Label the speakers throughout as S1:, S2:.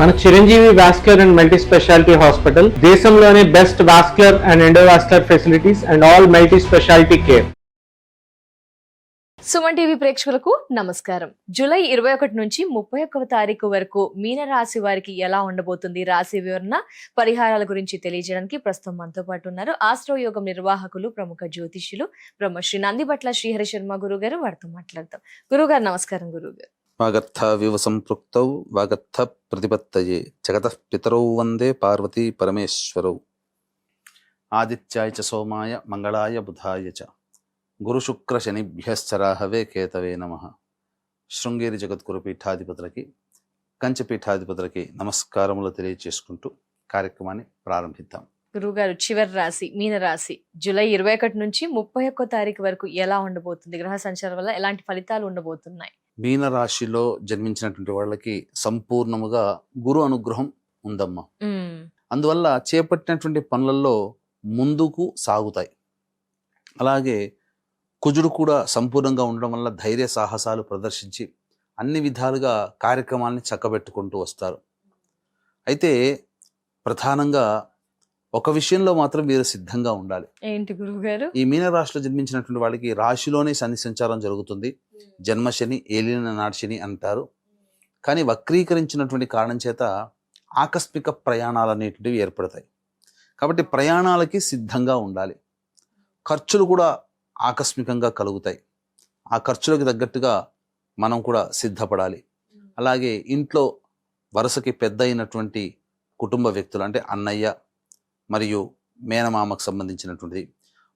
S1: మన Chiranjeevi vascular and multi speciality hospital దేశంలోనే best vascular and endovascular facilities and all multi speciality care.
S2: Suman TV ప్రేక్షకులకు నమస్కారం. July 21 నుంచి 31వ తారీఖు వరకు మీన రాశి వారికి ఎలా ఉండబోతుంది, రాశి వివరణ, పరిహారాల గురించి తెలియజేయడానికి ప్రస్తుతం మనతో పాటు ఉన్నారు ఆస్ట్రో యోగం నిర్వాహకులు, ప్రముఖ జ్యోతిష్యులు బ్రహ్మశ్రీ నందిబట్ల శ్రీహరి శర్మ గురువు గారు. వారితో మాట్లాడతాం. గురుగారు నమస్కారం. గురుగారు
S3: వాగర్థ వివ సంపృక్తౌ వాగర్థ ప్రతిపత్తయే జగతః పితరౌ వందే పార్వతీ పరమేశ్వరౌ. ఆదిత్యాయ చ సోమాయ మంగళాయ బుధాయ చ గురు శుక్ర శనిభ్యశ్చరాహవే కేతవే నమః. శృంగేరి జగద్గురు పీఠాధిపతులకి, కంచి పీఠాధిపతులకి నమస్కారములు తెలియజేసుకుంటూ కార్యక్రమాన్ని ప్రారంభిద్దాం.
S2: గురుగారు, చివరి రాశి మీన రాశి జూలై 21 నుంచి 31వ తారీఖు వరకు ఎలా ఉండబోతుంది? గ్రహ సంచారం వల్ల ఎలాంటి ఫలితాలు ఉండబోతున్నాయి?
S3: మీన రాశిలో జన్మించినటువంటి వాళ్ళకి సంపూర్ణముగా గురు అనుగ్రహం ఉందమ్మా. అందువల్ల చేపట్టినటువంటి పనులలో ముందుకు సాగుతాయి. అలాగే కుజుడు కూడా సంపూర్ణంగా ఉండడం వల్ల ధైర్య సాహసాలు ప్రదర్శించి అన్ని విధాలుగా కార్యక్రమాల్ని చక్కబెట్టుకుంటూ వస్తారు. అయితే ప్రధానంగా ఒక విషయంలో మాత్రం వీరు సిద్ధంగా ఉండాలి.
S2: ఏంటి గురువుగారు?
S3: ఈ మీన రాశిలో జన్మించినటువంటి వాళ్ళకి రాశిలోనే శని సంచారం జరుగుతుంది. జన్మశని, ఏలిన నాటి శని అంటారు. కానీ వక్రీకరించినటువంటి కారణం చేత ఆకస్మిక ప్రయాణాలు అనేటువంటివి ఏర్పడతాయి. కాబట్టి ప్రయాణాలకి సిద్ధంగా ఉండాలి. ఖర్చులు కూడా ఆకస్మికంగా కలుగుతాయి. ఆ ఖర్చులకు తగ్గట్టుగా మనం కూడా సిద్ధపడాలి. అలాగే ఇంట్లో వరుసకి పెద్ద అయినటువంటి కుటుంబ వ్యక్తులు అంటే అన్నయ్య మరియు మేనమామకు సంబంధించినటువంటిది,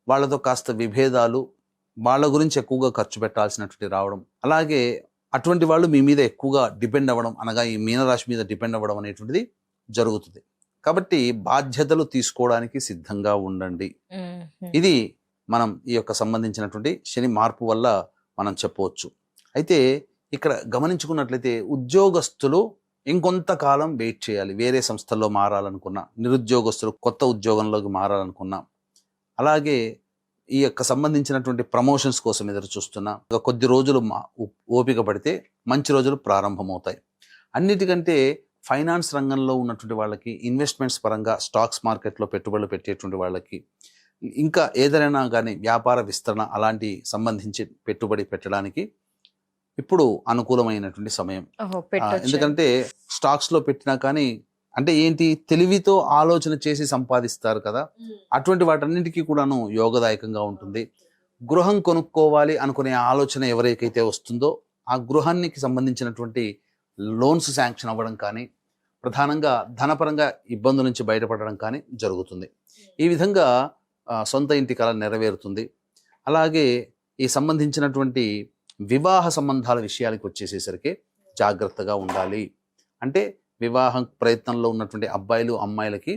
S3: వాళ్ళతో కాస్త విభేదాలు, వాళ్ళ గురించి ఎక్కువగా ఖర్చు పెట్టాల్సినటువంటి రావడం, అలాగే అటువంటి వాళ్ళు మీ మీద ఎక్కువగా డిపెండ్ అవ్వడం, అనగా ఈ మీనరాశి మీద డిపెండ్ అవ్వడం అనేటువంటిది జరుగుతుంది. కాబట్టి బాధ్యతలు తీసుకోవడానికి సిద్ధంగా ఉండండి. ఇది మనం ఈ యొక్క సంబంధించినటువంటి శని మార్పు వల్ల మనం చెప్పవచ్చు. అయితే ఇక్కడ గమనించుకున్నట్లయితే ఉద్యోగస్తులు ఇంకొంతకాలం వెయిట్ చేయాలి. వేరే సంస్థల్లో మారాలనుకున్నా, నిరుద్యోగస్తులు కొత్త ఉద్యోగంలోకి మారాలనుకున్నా, అలాగే ఈ యొక్క సంబంధించినటువంటి ప్రమోషన్స్ కోసం ఎదురు చూస్తున్నా, కొద్ది రోజులు ఓపిక పడితే మంచి రోజులు ప్రారంభమవుతాయి. అన్నిటికంటే ఫైనాన్స్ రంగంలో ఉన్నటువంటి వాళ్ళకి, ఇన్వెస్ట్మెంట్స్ పరంగా స్టాక్స్ మార్కెట్లో పెట్టుబడులు పెట్టేటువంటి వాళ్ళకి, ఇంకా ఏదైనా కానీ వ్యాపార విస్తరణ అలాంటి సంబంధించి పెట్టుబడి పెట్టడానికి ఇప్పుడు అనుకూలమైనటువంటి సమయం. ఎందుకంటే స్టాక్స్ లో పెట్టినా కానీ అంటే ఏంటి, తెలివితో ఆలోచన చేసి సంపాదిస్తారు కదా, అటువంటి వాటన్నింటికీ కూడాను యోగదాయకంగా ఉంటుంది. గృహం కొనుక్కోవాలి అనుకునే ఆలోచన ఎవరికైతే వస్తుందో ఆ గృహానికి సంబంధించినటువంటి లోన్స్ శాంక్షన్ అవ్వడం కానీ, ప్రధానంగా ధనపరంగా ఇబ్బందుల నుంచి బయటపడడం కానీ జరుగుతుంది. ఈ విధంగా సొంత ఇంటి కల నెరవేరుతుంది. అలాగే ఈ సంబంధించినటువంటి వివాహ సంబంధాల విషయాలకు వచ్చేసేసరికి జాగ్రత్తగా ఉండాలి. అంటే వివాహం ప్రయత్నంలో ఉన్నటువంటి అబ్బాయిలు అమ్మాయిలకి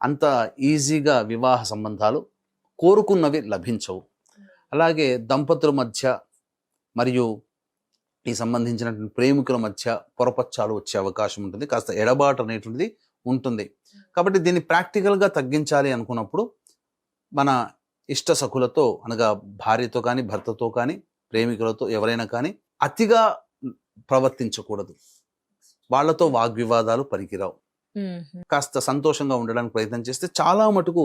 S3: అంత ఈజీగా వివాహ సంబంధాలు కోరుకున్నవి లభించవు. అలాగే దంపతుల మధ్య మరియు ఈ సంబంధించినటువంటి ప్రేమికుల మధ్య పొరపచ్చాలు వచ్చే అవకాశం ఉంటుంది. కాస్త ఎడబాటు అనేటువంటిది ఉంటుంది. కాబట్టి దీన్ని ప్రాక్టికల్గా తగ్గించాలి అనుకున్నప్పుడు మన ఇష్ట సఖులతో, అనగా భార్యతో కానీ, భర్తతో కానీ, ప్రేమికులతో ఎవరైనా కానీ అతిగా ప్రవర్తించకూడదు. వాళ్లతో వాగ్వివాదాలు పనికిరావు. కాస్త సంతోషంగా ఉండడానికి ప్రయత్నం చేస్తే చాలా మటుకు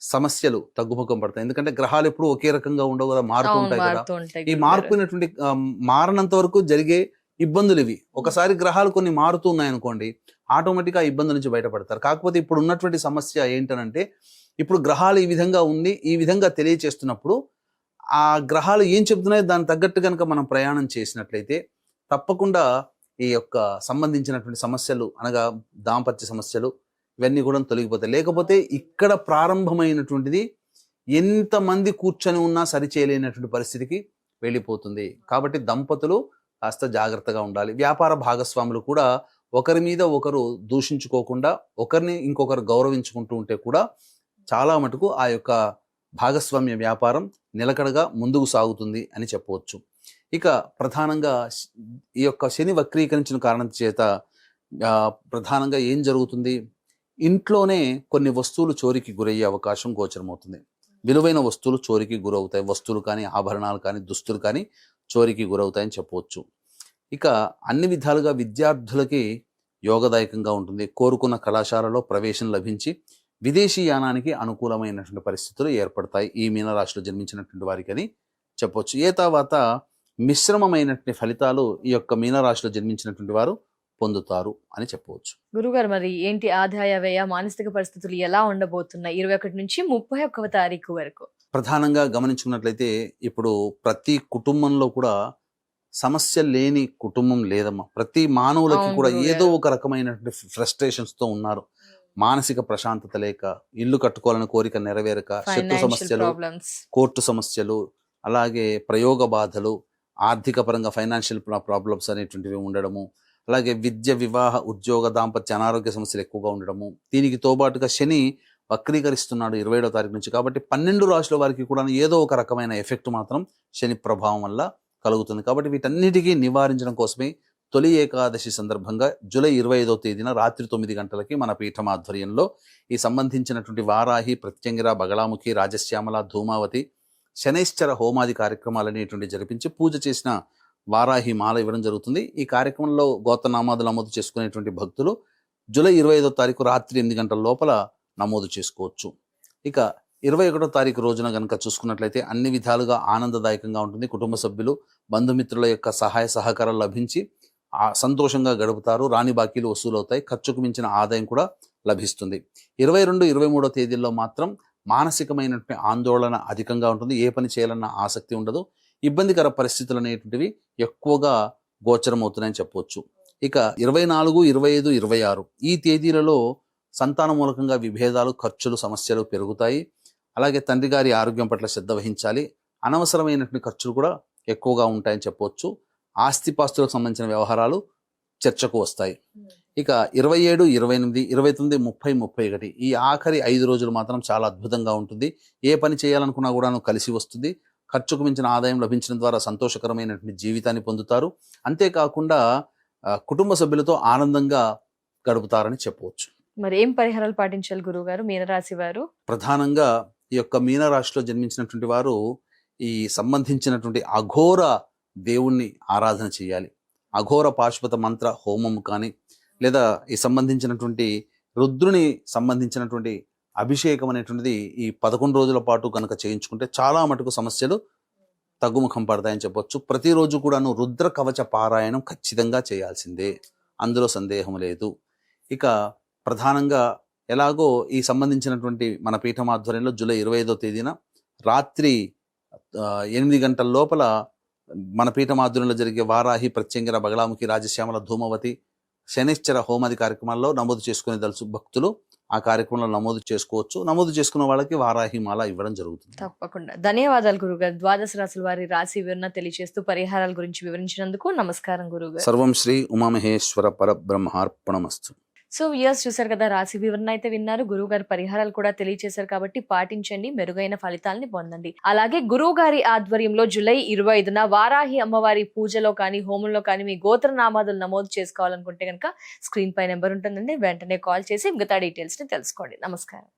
S3: సమస్యలు తగ్గుముఖం పడతాయి. ఎందుకంటే గ్రహాలు ఎప్పుడు ఒకే రకంగా ఉండవు కదా, మారుతూ ఉంటాయి కదా. ఈ మార్పునటువంటి మారనంత వరకు జరిగే ఇబ్బందులు ఇవి. ఒకసారి గ్రహాలు కొన్ని మారుతూ ఉన్నాయనుకోండి, ఆటోమేటిక్గా ఆ ఇబ్బంది నుంచి బయటపడతారు. కాకపోతే ఇప్పుడు ఉన్నటువంటి సమస్య ఏంటనంటే, ఇప్పుడు గ్రహాలు ఈ విధంగా ఉంది, ఈ విధంగా తెలియచేస్తున్నప్పుడు ఆ గ్రహాలు ఏం చెప్తున్నాయో దానికి తగ్గట్టు కనుక మనం ప్రయాణం చేసినట్లయితే తప్పకుండా ఈ యొక్క సంబంధించినటువంటి సమస్యలు, అనగా దాంపత్య సమస్యలు, ఇవన్నీ కూడా తొలగిపోతాయి. లేకపోతే ఇక్కడ ప్రారంభమైనటువంటిది ఎంతమంది కూర్చొని ఉన్నా సరిచేయలేనటువంటి పరిస్థితికి వెళ్ళిపోతుంది. కాబట్టి దంపతులు కాస్త జాగ్రత్తగా ఉండాలి. వ్యాపార భాగస్వాములు కూడా ఒకరి మీద ఒకరు దూషించుకోకుండా, ఒకరిని ఇంకొకరు గౌరవించుకుంటూ ఉంటే కూడా చాలా మటుకు ఆ యొక్క భాగస్వామ్య వ్యాపారం నిలకడగా ముందుకు సాగుతుంది అని చెప్పవచ్చు. ఇక ప్రధానంగా ఈ యొక్క శని వక్రీకరించిన కారణం చేత ప్రధానంగా ఏం జరుగుతుంది, ఇంట్లోనే కొన్ని వస్తువులు చోరీకి గురయ్యే అవకాశం గోచరమవుతుంది. విలువైన వస్తువులు చోరీకి గురవుతాయి. వస్తువులు కానీ, ఆభరణాలు కానీ, దుస్తులు కానీ చోరీకి గురవుతాయని చెప్పవచ్చు. ఇక అన్ని విధాలుగా విద్యార్థులకి యోగదాయకంగా ఉంటుంది. కోరుకున్న కళాశాలలో ప్రవేశం లభించి విదేశీ యానానికి అనుకూలమైనటువంటి పరిస్థితులు ఏర్పడతాయి ఈ మీనరాశిలో జన్మించినటువంటి వారికి అని చెప్పొచ్చు. ఏ తర్వాత మిశ్రమమైనటువంటి ఫలితాలు ఈ యొక్క మీనరాశిలో జన్మించినటువంటి వారు పొందుతారు అని చెప్పవచ్చు.
S2: గురుగారు, మరి ఏంటి ఆదాయ వ్యయ మానసిక పరిస్థితులు ఎలా ఉండబోతున్నాయి 21 నుంచి 31వ తారీఖు వరకు?
S3: ప్రధానంగా గమనించుకున్నట్లయితే ఇప్పుడు ప్రతి కుటుంబంలో కూడా సమస్య లేని కుటుంబం లేదమ్మా. ప్రతి మానవులకి
S2: అవును
S3: కూడా
S2: గురుగారు.
S3: ఏదో ఒక రకమైనటువంటి ఫ్రస్ట్రేషన్స్ తో ఉన్నారు. మానసిక ప్రశాంతత లేక, ఇల్లు కట్టుకోవాలని కోరిక నెరవేరక, శత్రు
S2: ఫైనాన్షియల్
S3: సమస్యలు,
S2: ప్రాబ్లమ్స్.
S3: కోర్టు సమస్యలు, అలాగే ప్రయోగ బాధలు, ఆర్థిక పరంగా ఫైనాన్షియల్ ప్రాబ్లమ్స్ అనేటువంటివి ఉండడము, అలాగే విద్య, వివాహ, ఉద్యోగ, దాంపత్య, అనారోగ్య సమస్యలు ఎక్కువగా ఉండడము. దీనికి తోబాటుగా శని వక్రీకరిస్తున్నాడు 27వ తారీఖు నుంచి. కాబట్టి 12 రాశుల వారికి కూడా ఏదో ఒక రకమైన ఎఫెక్ట్ మాత్రం శని ప్రభావం వల్ల కలుగుతుంది. కాబట్టి వీటన్నిటికీ నివారించడం కోసమే తొలి ఏకాదశి సందర్భంగా జూలై 25వ తేదీన రాత్రి 9 గంటలకి మన పీఠం ఆధ్వర్యంలో ఈ సంబంధించినటువంటి వారాహి, ప్రత్యంగిర, బగళాముఖి, రాజశ్యామల, ధూమావతి, శనైశ్చర హోమాది కార్యక్రమాలు అనేటువంటి జరిపించి పూజ చేసిన వారాహి మాల ఇవ్వడం జరుగుతుంది. ఈ కార్యక్రమంలో గోత్రనామాదులు నమోదు చేసుకునేటువంటి భక్తులు జూలై 25వ తారీఖు రాత్రి 8 గంటల లోపల నమోదు చేసుకోవచ్చు. ఇక 21వ తారీఖు రోజున కనుక చూసుకున్నట్లయితే అన్ని విధాలుగా ఆనందదాయకంగా ఉంటుంది. కుటుంబ సభ్యులు, బంధుమిత్రుల యొక్క సహాయ సహకారాలు లభించి సంతోషంగా గడుపుతారు. రాని బాకీలు వసూలవుతాయి. ఖర్చుకు మించిన ఆదాయం కూడా లభిస్తుంది. 22, 23వ తేదీల్లో మాత్రం మానసికమైనటువంటి ఆందోళన అధికంగా ఉంటుంది. ఏ పని చేయాలన్న ఆసక్తి ఉండదు. ఇబ్బందికర పరిస్థితులు అనేటువంటివి ఎక్కువగా గోచరం అవుతున్నాయని చెప్పవచ్చు. ఇక 24, 25, 26 ఈ తేదీలలో సంతాన మూలకంగా విభేదాలు, ఖర్చులు, సమస్యలు పెరుగుతాయి. అలాగే తండ్రి గారి ఆరోగ్యం పట్ల శ్రద్ధ వహించాలి. అనవసరమైనటువంటి ఖర్చులు కూడా ఎక్కువగా ఉంటాయని చెప్పవచ్చు. ఆస్తిపాస్తులకు సంబంధించిన వ్యవహారాలు చర్చకు వస్తాయి. ఇక 27, 28, 29, 30, 31 ఈ ఆఖరి 5 రోజులు మాత్రం చాలా అద్భుతంగా ఉంటుంది. ఏ పని చేయాలనుకున్నా కూడా కలిసి వస్తుంది. ఖర్చుకు మించిన ఆదాయం లభించడం ద్వారా సంతోషకరమైనటువంటి జీవితాన్ని పొందుతారు. అంతేకాకుండా కుటుంబ సభ్యులతో ఆనందంగా గడుపుతారని చెప్పవచ్చు.
S2: మరి ఏం పరిహారాలు పాటించాలి గురువుగారు మీనరాశి వారు?
S3: ప్రధానంగా ఈ యొక్క మీనరాశిలో జన్మించినటువంటి వారు ఈ సంబంధించినటువంటి అఘోర దేవుణ్ణి ఆరాధన చేయాలి. అఘోర పాశుపత మంత్ర హోమం కానీ, లేదా ఈ సంబంధించినటువంటి రుద్రుని సంబంధించినటువంటి అభిషేకం అనేటువంటిది ఈ 11 రోజుల పాటు కనుక చేయించుకుంటే చాలా మటుకు సమస్యలు తగ్గుముఖం పడతాయని చెప్పొచ్చు. ప్రతిరోజు కూడాను రుద్ర కవచ పారాయణం ఖచ్చితంగా చేయాల్సిందే, అందులో సందేహం లేదు. ఇక ప్రధానంగా ఎలాగో ఈ సంబంధించినటువంటి మన పీఠం ఆధ్వర్యంలో జూలై 25వ తేదీన రాత్రి 8 గంటల లోపల మన పీఠం ఆధ్వర్యంలో జరిగే వారాహి, ప్రత్యంగిర, బగళాముఖి, రాజశ్యామల, ధూమవతి, శనిశ్చర హోమాది కార్యక్రమాల్లో నమోదు చేసుకునే దలుచు భక్తులు ఆ కార్యక్రమంలో నమోదు చేసుకోవచ్చు. నమోదు చేసుకున్న వాళ్ళకి వారాహి మాల ఇవ్వడం జరుగుతుంది.
S2: తప్పకుండా. ధన్యవాదాలు గురుగారు. ద్వాదశ రాశుల వారి రాశి వివరణ తెలియజేస్తూ పరిహారాల గురించి వివరించినందుకు నమస్కారం గురుగారు.
S3: సర్వం శ్రీ ఉమామహేశ్వర పరబ్రహ్మార్పణమస్తు.
S2: సో వ్యూయర్స్ చూసారు కదా, రాశి వివరణ అయితే విన్నారు. గురువు గారి పరిహారాలు కూడా తెలియజేశారు కాబట్టి పాటించండి, మెరుగైన ఫలితాలని పొందండి. అలాగే గురువు గారి ఆధ్వర్యంలో జూలై 25న వారాహి అమ్మవారి పూజలో కానీ, హోమంలో కానీ మీ గోత్రనామాదులు నమోదు చేసుకోవాలనుకుంటే కనుక స్క్రీన్ పై నెంబర్ ఉంటుందండి, వెంటనే కాల్ చేసి మిగతా డీటెయిల్స్ ని తెలుసుకోండి. నమస్కారం.